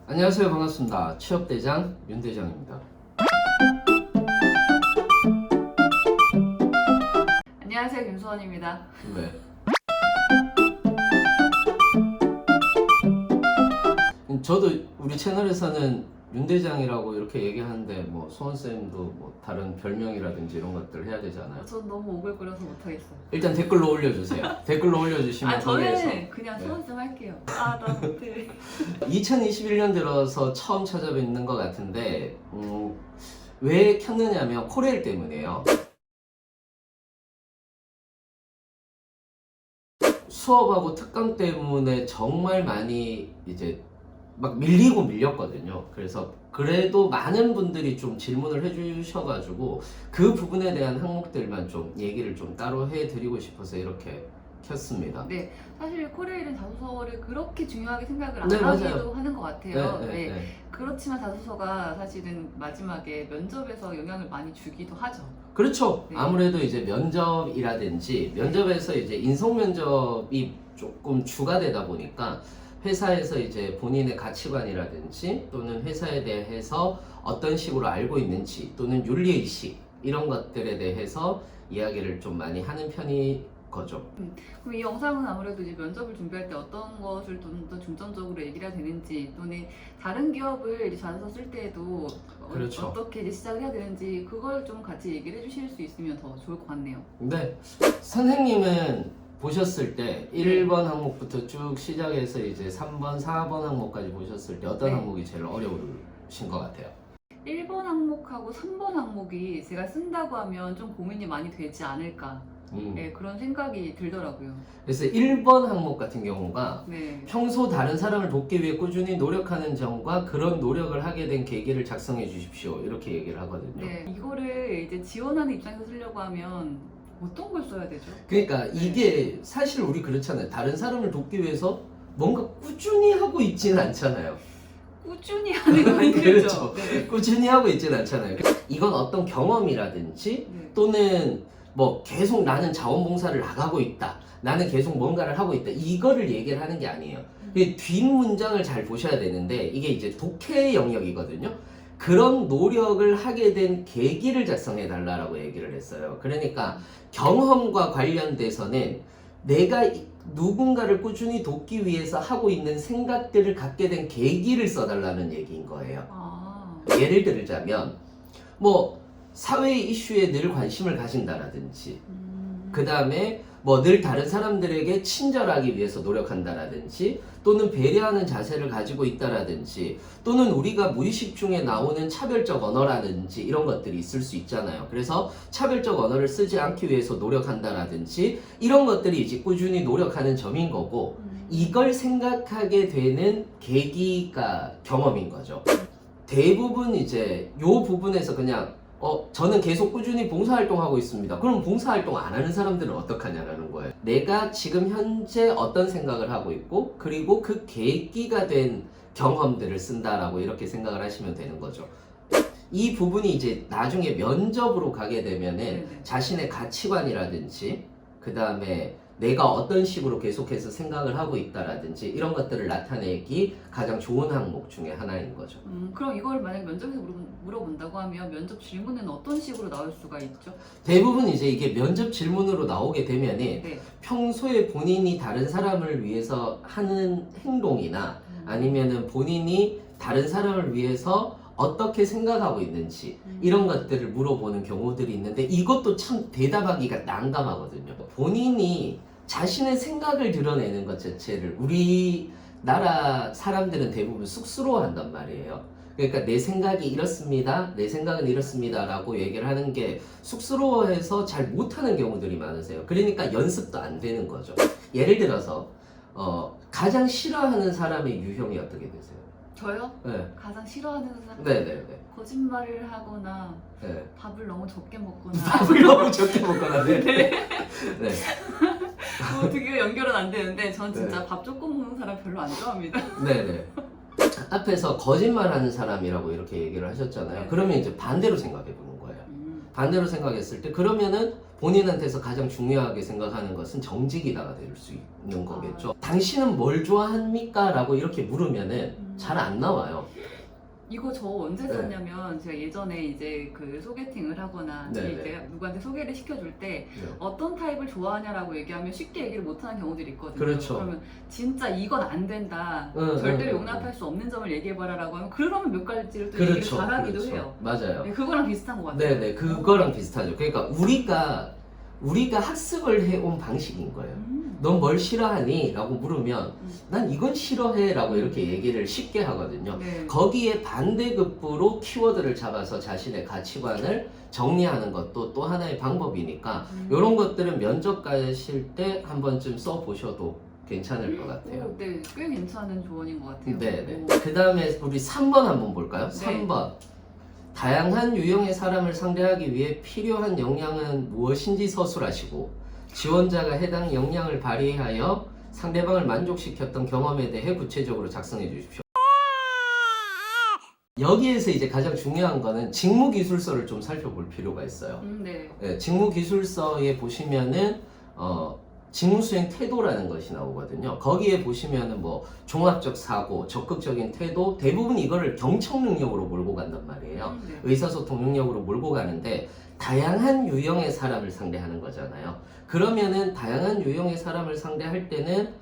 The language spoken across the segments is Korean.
안녕하세요. 반갑습니다. 취업대장 윤대장입니다. 안녕하세요, 김수원입니다. 네. 저도 우리 채널에서는 윤대장이라고 이렇게 얘기하는데 뭐 수원쌤도 뭐 다른 별명이라든지 이런 것들 해야 되지 않아요? 전 너무 오글거려서 못하겠어요. 일단 댓글로 올려주세요. 댓글로 올려주시면 거기에서 저는 그냥 수원 쌤 할게요. 나 못해. 2021년 들어서 처음 찾아뵙는 것 같은데 왜 켰느냐면 코레일 때문이에요. 수업하고 특강 때문에 정말 많이 이제 막 밀리고 밀렸거든요. 그래서 그래도 많은 분들이 좀 질문을 해주셔가지고 그 부분에 대한 항목들만 좀 얘기를 좀 따로 해드리고 싶어서 이렇게 켰습니다. 네, 사실 코레일은 자소서를 그렇게 중요하게 생각을 안 네, 하기도 맞아요. 하는 것 같아요. 네. 그렇지만 자소서가 사실은 마지막에 면접에서 영향을 많이 주기도 하죠. 그렇죠. 네. 아무래도 이제 면접이라든지 면접에서 이제 인성 면접이 조금 주가 되다 보니까 회사에서 이제 본인의 가치관이라든지 또는 회사에 대해서 어떤 식으로 알고 있는지 또는 윤리의식 이런 것들에 대해서 이야기를 좀 많이 하는 편이 거죠. 그럼 이 영상은 아무래도 이제 면접을 준비할 때 어떤 것을 좀 더 중점적으로 얘기를 해야 되는지 또는 다른 기업을 이제 자소서 쓸 때에도 그렇죠. 어떻게 이제 시작을 해야 되는지 그걸 좀 같이 얘기를 해주실 수 있으면 더 좋을 것 같네요. 근데 선생님은 보셨을 때 1번 항목부터 쭉 시작해서 이제 3번, 4번 항목까지 보셨을 때 어떤 네. 항목이 제일 어려우신 것 같아요? 1번 항목하고 3번 항목이 제가 쓴다고 하면 좀 고민이 많이 되지 않을까 네, 그런 생각이 들더라고요. 그래서 1번 항목 같은 경우가 네. 평소 다른 사람을 돕기 위해 꾸준히 노력하는 점과 그런 노력을 하게 된 계기를 작성해 주십시오. 이렇게 얘기를 하거든요. 네, 이거를 이제 지원하는 입장에서 쓰려고 하면 어떤 걸 써야 되죠? 그러니까 이게 사실 우리 그렇잖아요. 다른 사람을 돕기 위해서 뭔가 꾸준히 하고 있지는 않잖아요. 꾸준히 하는 건 힘들죠. 그렇죠. 네. 꾸준히 하고 있지는 않잖아요. 이건 어떤 경험이라든지 네. 또는 뭐 계속 나는 자원봉사를 나가고 있다. 나는 계속 뭔가를 하고 있다. 이거를 얘기를 하는 게 아니에요. 그 뒷문장을 잘 보셔야 되는데 이게 이제 독해의 영역이거든요. 그런 노력을 하게 된 계기를 작성해 달라고 얘기를 했어요. 그러니까 경험과 관련돼서는 내가 누군가를 꾸준히 돕기 위해서 하고 있는 생각들을 갖게 된 계기를 써달라는 얘기인 거예요. 아, 예를 들자면 뭐 사회 이슈에 늘 관심을 가진다라든지 그 다음에 뭐 늘 다른 사람들에게 친절하기 위해서 노력한다라든지 또는 배려하는 자세를 가지고 있다라든지 또는 우리가 무의식 중에 나오는 차별적 언어라든지 이런 것들이 있을 수 있잖아요. 그래서 차별적 언어를 쓰지 않기 위해서 노력한다라든지 이런 것들이 이제 꾸준히 노력하는 점인 거고 이걸 생각하게 되는 계기가 경험인 거죠. 대부분 이제 요 부분에서 그냥 저는 계속 꾸준히 봉사활동하고 있습니다. 그럼 봉사활동 안 하는 사람들은 어떡하냐라는 거예요. 내가 지금 현재 어떤 생각을 하고 있고 그리고 그 계기가 된 경험들을 쓴다라고 이렇게 생각을 하시면 되는 거죠. 이 부분이 이제 나중에 면접으로 가게 되면은 네네. 자신의 가치관이라든지 그 다음에 내가 어떤 식으로 계속해서 생각을 하고 있다라든지 이런 것들을 나타내기 가장 좋은 항목 중에 하나인 거죠. 그럼 이걸 만약 면접에서 물어본다고 하면 면접 질문은 어떤 식으로 나올 수가 있죠? 대부분 이제 이게 면접 질문으로 나오게 되면은 네. 평소에 본인이 다른 사람을 위해서 하는 행동이나 아니면은 본인이 다른 사람을 위해서 어떻게 생각하고 있는지 이런 것들을 물어보는 경우들이 있는데 이것도 참 대답하기가 난감하거든요. 본인이 자신의 생각을 드러내는 것 자체를 우리나라 사람들은 대부분 쑥스러워한단 말이에요. 그러니까 내 생각이 이렇습니다. 내 생각은 이렇습니다. 라고 얘기를 하는 게 쑥스러워해서 잘 못하는 경우들이 많으세요. 그러니까 연습도 안 되는 거죠. 예를 들어서 가장 싫어하는 사람의 유형이 어떻게 되세요? 저요? 네. 가장 싫어하는 사람? 네네네. 거짓말을 하거나 네. 밥을 너무 적게 먹거나 밥을 너무 적게 먹거나 네. 네. 네. 되게 연결은 안 되는데 전 진짜 네. 밥 조금 먹는 사람 별로 안 좋아합니다. 네네. 앞에서 거짓말하는 사람이라고 이렇게 얘기를 하셨잖아요. 네. 그러면 이제 반대로 생각해 보는 거예요. 반대로 생각했을 때 그러면은 본인한테서 가장 중요하게 생각하는 것은 정직이다가 될 수 있는 거겠죠. 당신은 뭘 좋아합니까? 라고 이렇게 물으면은 잘 안 나와요. 이거 저 언제 네. 썼냐면 제가 예전에 이제 그 소개팅을 하거나 네, 이제 누구한테 소개를 시켜줄 때 네. 어떤 타입을 좋아하냐라고 얘기하면 쉽게 얘기를 못하는 경우들이 있거든요. 그렇죠. 그러면 진짜 이건 안 된다. 응, 절대로 응, 용납할 수 없는 점을 얘기해봐라라고 하면 그러면 몇 가지를 또 그렇죠. 얘기를 잘하기도 그렇죠. 해요. 맞아요. 네, 그거랑 비슷한 것 같아요. 네네, 그거랑 비슷하죠. 그러니까 우리가 학습을 해온 방식인 거예요. 넌 뭘 싫어하니? 라고 물으면 난 이건 싫어해 라고 이렇게 얘기를 쉽게 하거든요. 네. 거기에 반대급부로 키워드를 잡아서 자신의 가치관을 정리하는 것도 또 하나의 방법이니까 이런 것들은 면접 가실 때 한 번쯤 써보셔도 괜찮을 것 같아요. 오, 네, 꽤 괜찮은 조언인 것 같아요. 네네. 오. 그 다음에 우리 3번 한번 볼까요? 네. 3번. 다양한 유형의 사람을 상대하기 위해 필요한 역량은 무엇인지 서술하시고 지원자가 해당 역량을 발휘하여 상대방을 만족시켰던 경험에 대해 구체적으로 작성해 주십시오. 여기에서 이제 가장 중요한 거는 직무기술서를 좀 살펴볼 필요가 있어요. 네. 네, 직무기술서에 보시면은 직무수행 태도라는 것이 나오거든요. 거기에 보시면은 뭐 종합적 사고, 적극적인 태도, 대부분 이거를 경청 능력으로 몰고 간단 말이에요. 네. 의사소통 능력으로 몰고 가는데 다양한 유형의 사람을 상대하는 거잖아요. 그러면은 다양한 유형의 사람을 상대할 때는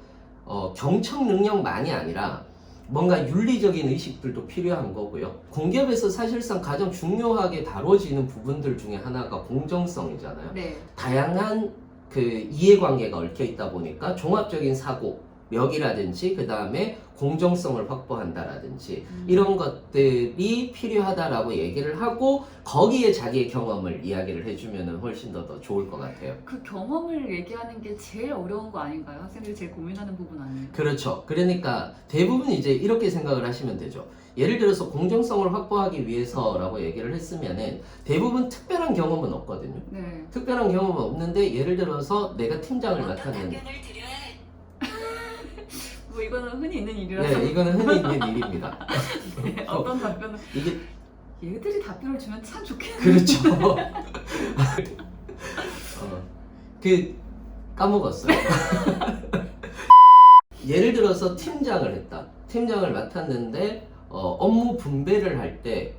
경청 능력만이 아니라 뭔가 윤리적인 의식들도 필요한 거고요. 공기업에서 사실상 가장 중요하게 다뤄지는 부분들 중에 하나가 공정성이잖아요. 네. 다양한 그 이해관계가 얽혀 있다 보니까 종합적인 사고, 력이라든지 그 다음에 공정성을 확보한다라든지 이런 것들이 필요하다라고 얘기를 하고 거기에 자기의 경험을 이야기를 해주면 훨씬 더 좋을 것 같아요. 그 경험을 얘기하는 게 제일 어려운 거 아닌가요? 학생들이 제일 고민하는 부분 아니에요? 그렇죠. 그러니까 대부분 이제 이렇게 생각을 하시면 되죠. 예를 들어서 공정성을 확보하기 위해서라고 얘기를 했으면은 대부분 특별한 경험은 없거든요. 네. 특별한 경험은 없는데 예를 들어서 내가 팀장을 맡았는데 뭐 이거는 흔히 있는 일이라서. 네, 이거는 흔히 있는 일입니다. 네, 어떤 답변은 이게 얘들이 답변을 주면 참 좋겠네. 그렇죠. 그 까먹었어요. 예를 들어서 팀장을 했다. 팀장을 맡았는데 업무 분배를 할 때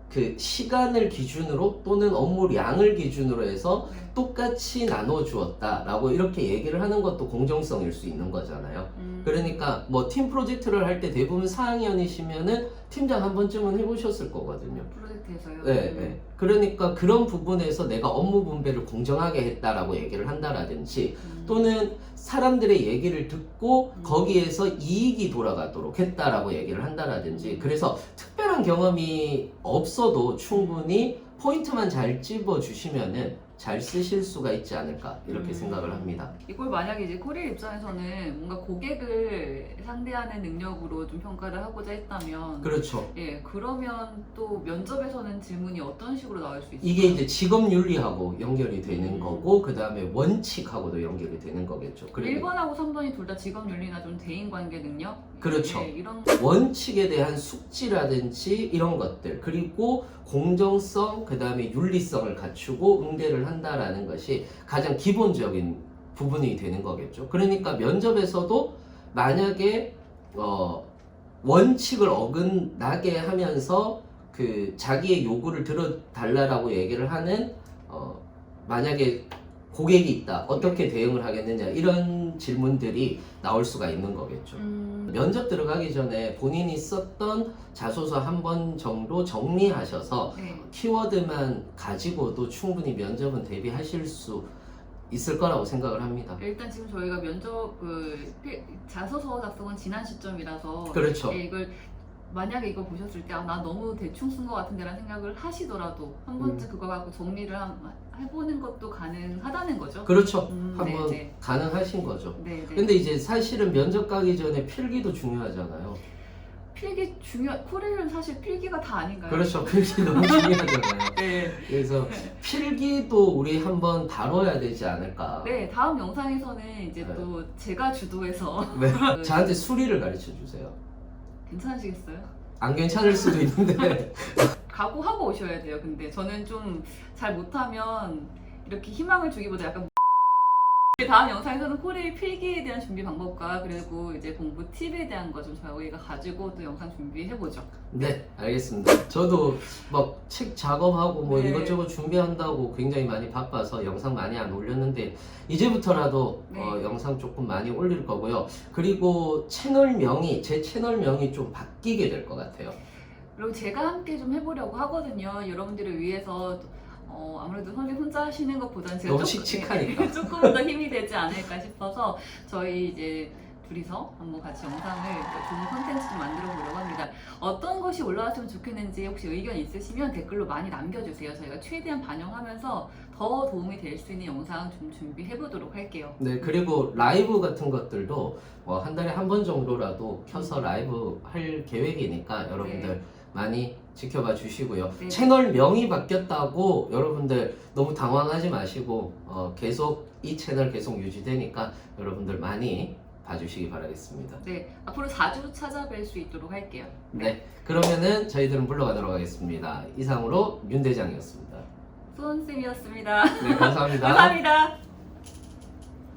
그 시간을 기준으로 또는 업무량을 기준으로 해서 네. 똑같이 나눠 주었다라고 이렇게 얘기를 하는 것도 공정성일 수 있는 거잖아요. 그러니까 뭐 팀 프로젝트를 할 때 대부분 4학년이시면은 팀장 한 번쯤은 해보셨을 거거든요. 프로젝트에서요. 네, 네. 그러니까 그런 부분에서 내가 업무 분배를 공정하게 했다라고 얘기를 한다라든지 또는 사람들의 얘기를 듣고 거기에서 이익이 돌아가도록 했다라고 얘기를 한다라든지 그래서 특별한 경험이 없어도 충분히 포인트만 잘 집어 주시면은 잘 쓰실 수가 있지 않을까 이렇게 생각을 합니다. 이걸 만약에 이제 코리아 입장에서는 뭔가 고객을 상대하는 능력으로 좀 평가를 하고자 했다면 그렇죠. 예, 그러면 또 면접에서는 질문이 어떤 식으로 나올 수 있을까요? 이게 이제 직업 윤리하고 연결이 되는 거고 그 다음에 원칙하고도 연결이 되는 거겠죠. 그리고 1번하고 3번이 둘 다 직업 윤리나 좀 대인관계 능력? 그렇죠. 예, 이런 원칙에 대한 숙지라든지 이런 것들 그리고 공정성 그 다음에 윤리성을 갖추고 응대를 한다라는 것이 가장 기본적인 부분이 되는 거겠죠. 그러니까 면접에서도 만약에 원칙을 어긋나게 하면서 그 자기의 요구를 들어달라고 얘기를 하는 만약에 고객이 있다 어떻게 대응을 하겠느냐 이런 질문들이 나올 수가 있는 거겠죠. 면접 들어가기 전에 본인이 썼던 자소서 한 번 정도 정리하셔서 네. 키워드만 가지고도 충분히 면접은 대비하실 수 있을 거라고 생각을 합니다. 일단 지금 저희가 면접 자소서 작성은 지난 시점이라서 그렇죠. 예, 이걸 만약에 이걸 보셨을 때 난 너무 대충 쓴 것 같은데라는 생각을 하시더라도 한 번쯤 그거 갖고 정리를 해보는 것도 가능하다는 거죠. 그렇죠. 한번 네. 가능하신 거죠. 네. 근데 이제 사실은 면접 가기 전에 필기도 중요하잖아요. 필기 코리아는 사실 필기가 다 아닌가요? 그렇죠. 필기 너무 중요하잖아요. 네. 그래서 필기도 우리 한번 다뤄야 되지 않을까. 네, 다음 영상에서는 이제 네. 또 제가 주도해서 네. 저한테 수리를 가르쳐 주세요. 괜찮으시겠어요? 안 괜찮을 수도 있는데 각오하고 오셔야 돼요. 근데 저는 좀 잘 못하면 이렇게 희망을 주기보다 약간 다음 영상에서는 코레일 필기에 대한 준비 방법과 그리고 이제 공부 팁에 대한 거 좀 저희가 가지고 또 영상 준비해보죠. 네, 알겠습니다. 저도 막 책 작업하고 뭐 네. 이것저것 준비한다고 굉장히 많이 바빠서 영상 많이 안 올렸는데 이제부터라도 네. 영상 조금 많이 올릴 거고요. 그리고 채널명이 제 채널명이 좀 바뀌게 될 것 같아요. 그리고 제가 함께 좀 해보려고 하거든요. 여러분들을 위해서 아무래도 선생님 혼자 하시는 것보다는 제가 너무 조금- 칙칙하니까. 조금 더 힘이 되지 않을까 싶어서 저희 이제 둘이서 한번 같이 영상을 좋은 컨텐츠 좀 만들어 보려고 합니다. 어떤 것이 올라왔으면 좋겠는지 혹시 의견 있으시면 댓글로 많이 남겨주세요. 저희가 최대한 반영하면서 더 도움이 될 수 있는 영상 좀 준비해 보도록 할게요. 네, 그리고 라이브 같은 것들도 한 달에 한 번 정도라도 켜서 라이브 할 계획이니까 여러분들 네. 많이 지켜봐 주시고요. 네. 채널명이 바뀌었다고 여러분들 너무 당황하지 마시고 계속 이 채널 계속 유지되니까 여러분들 많이 봐주시기 바라겠습니다. 네, 앞으로 자주 찾아뵐 수 있도록 할게요. 네, 그러면은 저희들은 물러가도록 하겠습니다. 이상으로 윤 대장이었습니다. 수원쌤이었습니다. 네, 감사합니다. 감사합니다.